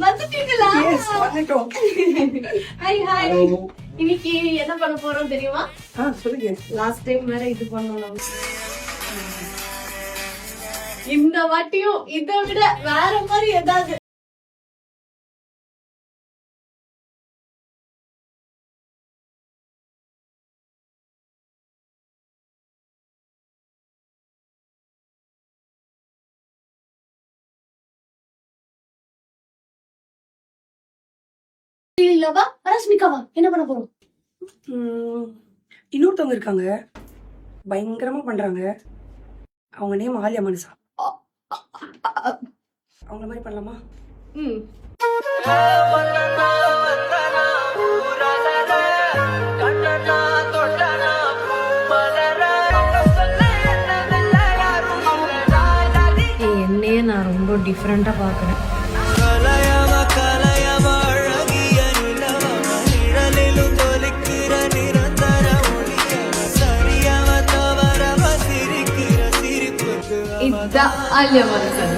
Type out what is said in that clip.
வந்துட்டீங்களா? Yes, வந்துட்டோம். Hi hi. இன்னைக்கு என்ன பண்ண போறோம் தெரியுமா? சொல்லுங்க. லாஸ்ட் டைம் வேற இது பண்ணோம் நம்ம. இந்த வாட்டியும் இதை விட வேற மாதிரி ஏதாவது இல்லவா ரஷ்மிகாவா என்ன பண்ண போறோம்? இன்னொருத்தவங்க இருக்காங்க, பயங்கரமா பண்றாங்க. அவங்க நேம் ஆலியா மனுஷா. அவங்கள மாதிரி பண்ணலாமா? என்னையே நான் ரொம்ப டிஃப்ரெண்டா பாக்குறேன். இதான் ஆலியா மனுஷன்.